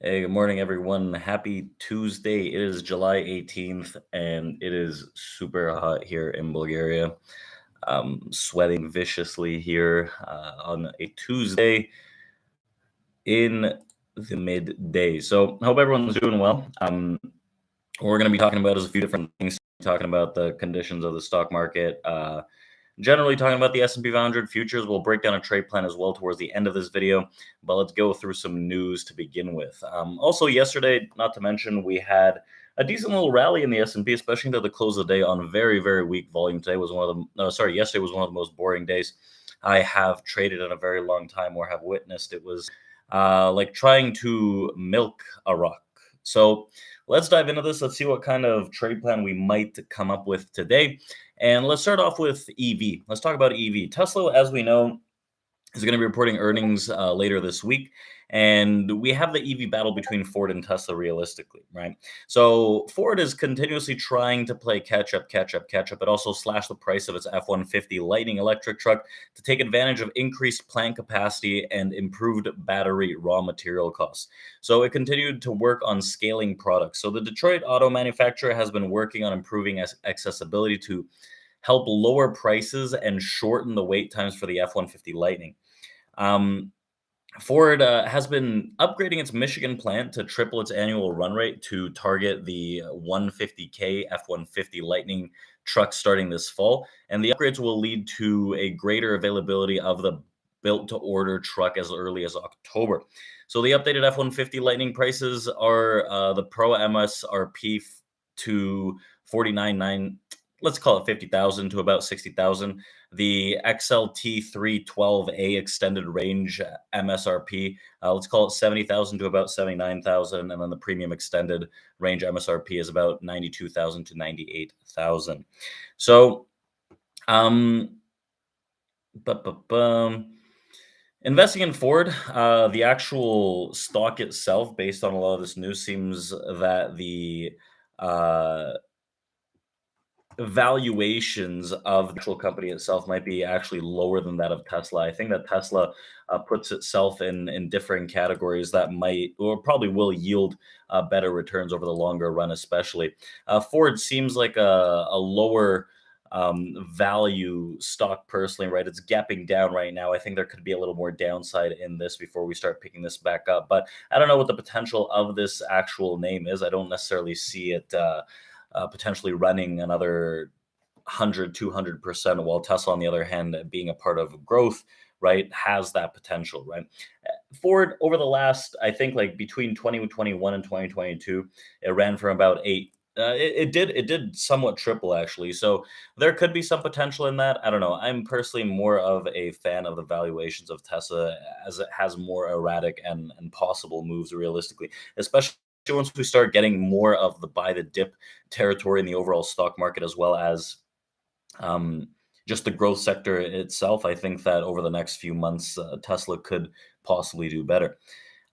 Hey, good morning, everyone. Happy Tuesday. It is July 18th, and it is super hot here in Bulgaria. Sweating viciously here on a Tuesday in the midday. So, hope everyone's doing well. What we're going to be talking about is a few different things. Talking about the conditions of the stock market, generally talking about the S&P 500 futures. We'll break down a trade plan as well towards the end of this video, but let's go through some news to begin with. Also, yesterday, not to mention, we had a decent little rally in the S&P, especially to the close of the day on very, very weak volume. Today was one of the, no, sorry, yesterday was one of the most boring days I have traded in a very long time or have witnessed. It was like trying to milk a rock. So let's dive into this. Let's see what kind of trade plan we might come up with today. And let's start off with EV. Let's talk about EV. Tesla, as we know, is going to be reporting earnings later this week. And we have the EV battle between Ford and Tesla realistically, right? So Ford is continuously trying to play catch up, catch up, catch up. It also slashed the price of its F-150 Lightning electric truck to take advantage of increased plant capacity and improved battery raw material costs. So it continued to work on scaling products. So the Detroit auto manufacturer has been working on improving accessibility to help lower prices and shorten the wait times for the F-150 Lightning. Um, Ford has been upgrading its Michigan plant to triple its annual run rate to target the 150K F-150 Lightning truck starting this fall. And the upgrades will lead to a greater availability of the built-to-order truck as early as October. So the updated F-150 Lightning prices are the Pro MSRP to 49.9, let's call it 50,000 to about 60,000. The XLT 312A extended range MSRP, let's call it 70,000 to about 79,000, and then the premium extended range MSRP is about 92,000 to 98,000. So, um, investing in Ford, the actual stock itself, based on a lot of this news, seems that the uh, valuations of the actual company itself might be actually lower than that of Tesla. I think that Tesla puts itself in differing categories that might or probably will yield better returns over the longer run, especially. Ford seems like a lower value stock personally, right? It's gapping down right now. I think there could be a little more downside in this before we start picking this back up. But I don't know what the potential of this actual name is. I don't necessarily see it potentially running another 100, 200%, while Tesla, on the other hand, being a part of growth, right, has that potential, right? Ford, over the last, I think, like between 2021 and 2022, it ran from about eight. It did somewhat triple actually, so there could be some potential in that. I don't know. I'm personally more of a fan of the valuations of Tesla as it has more erratic and possible moves realistically, especially once we start getting more of the buy the dip territory in the overall stock market, as well as um, just the growth sector itself. I think that over the next few months, Tesla could possibly do better.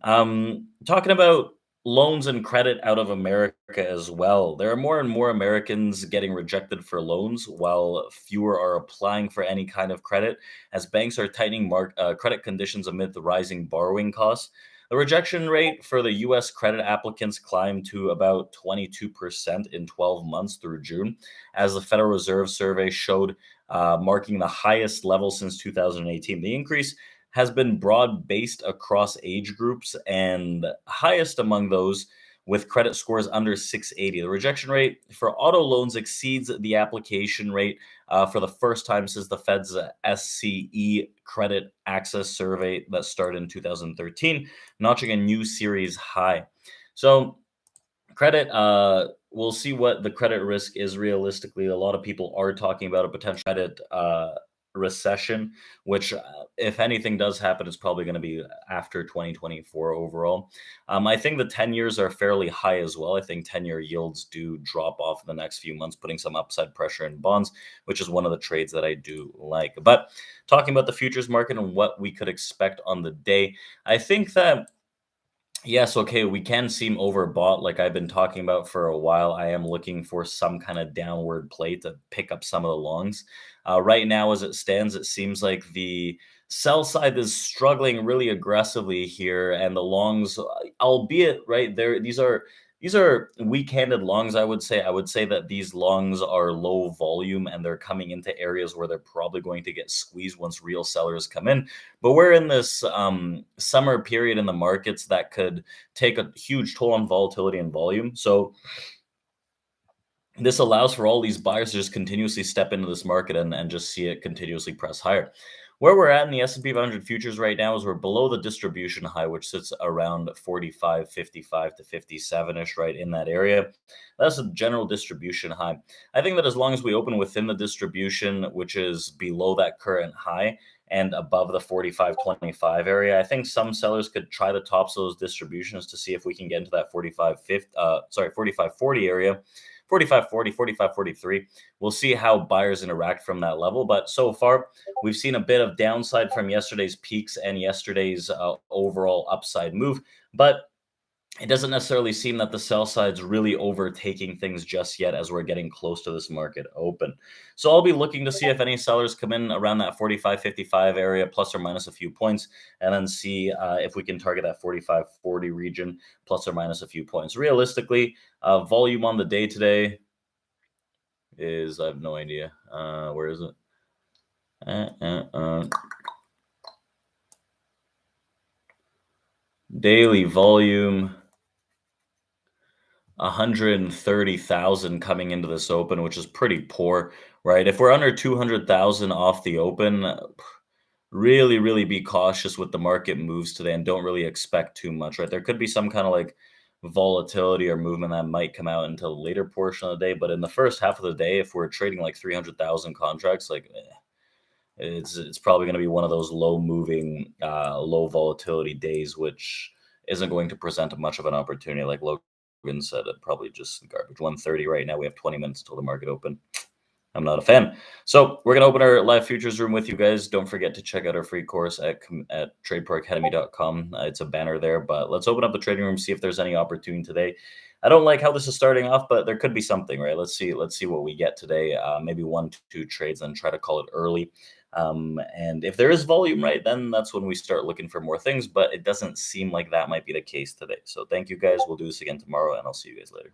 Talking about loans and credit out of America as well, there are more and more Americans getting rejected for loans, while fewer are applying for any kind of credit, as banks are tightening credit conditions amid the rising borrowing costs. The rejection rate for the U.S. credit applicants climbed to about 22% in 12 months through June, as the Federal Reserve survey showed, marking the highest level since 2018. The increase has been broad based across age groups and highest among those with credit scores under 680. The rejection rate for auto loans exceeds the application rate for the first time since the Fed's SCE credit access survey that started in 2013, notching a new series high. So, credit, we'll see what the credit risk is realistically. A lot of people are talking about a potential credit recession, which, if anything does happen, it's probably going to be after 2024 overall. I think the 10 years are fairly high as well. I think 10-year yields do drop off in the next few months, putting some upside pressure in bonds, which is one of the trades that I do like. But talking about the futures market and what we could expect on the day, I think that yes, okay, we can seem overbought like I've been talking about for a while. I am looking for some kind of downward play to pick up some of the longs. Right now, as it stands, it seems like the Sell side is struggling really aggressively here, and the longs, albeit right there, these are weak-handed longs. I would say that these longs are low volume, and they're coming into areas where they're probably going to get squeezed once real sellers come in. But we're in this summer period in the markets that could take a huge toll on volatility and volume. So this allows for all these buyers to just continuously step into this market and just see it continuously press higher. Where we're at in the S&P 500 futures right now is we're below the distribution high, which sits around 45.55 to 57-ish, right in that area. That's a general distribution high. I think that as long as we open within the distribution, which is below that current high and above the 45.25 area, I think some sellers could try the tops of those distributions to see if we can get into that 45.40 area. 45.40, 45.43. We'll see how buyers interact from that level. But so far, we've seen a bit of downside from yesterday's peaks and yesterday's overall upside move. But it doesn't necessarily seem that the sell side's really overtaking things just yet as we're getting close to this market open. So I'll be looking to see if any sellers come in around that 45.55 area, plus or minus a few points, and then see if we can target that 45.40 region, plus or minus a few points. Realistically, volume on the day today is, I have no idea. Where is it? Daily volume. 130,000 coming into this open, which is pretty poor, right? If we're under 200,000 off the open, really, really be cautious with the market moves today and don't really expect too much, right? There could be some kind of like volatility or movement that might come out until the later portion of the day, but in the first half of the day, if we're trading like 300,000 contracts, like it's probably going to be one of those low moving, low volatility days, which isn't going to present much of an opportunity. Like Logan said, it probably just garbage. 1:30 right now. We have 20 minutes till the market open. I'm not a fan. So we're gonna open our live futures room with you guys. Don't forget to check out our free course at tradeproacademy.com. It's a banner there, but let's open up the trading room, see if there's any opportunity today. I don't like how this is starting off, but there could be something, right? Let's see what we get today. Maybe 1-2 trades and try to call it early. And if there is volume, right, then that's when we start looking for more things. But it doesn't seem like that might be the case today. So thank you guys. We'll do this again tomorrow, and I'll see you guys later.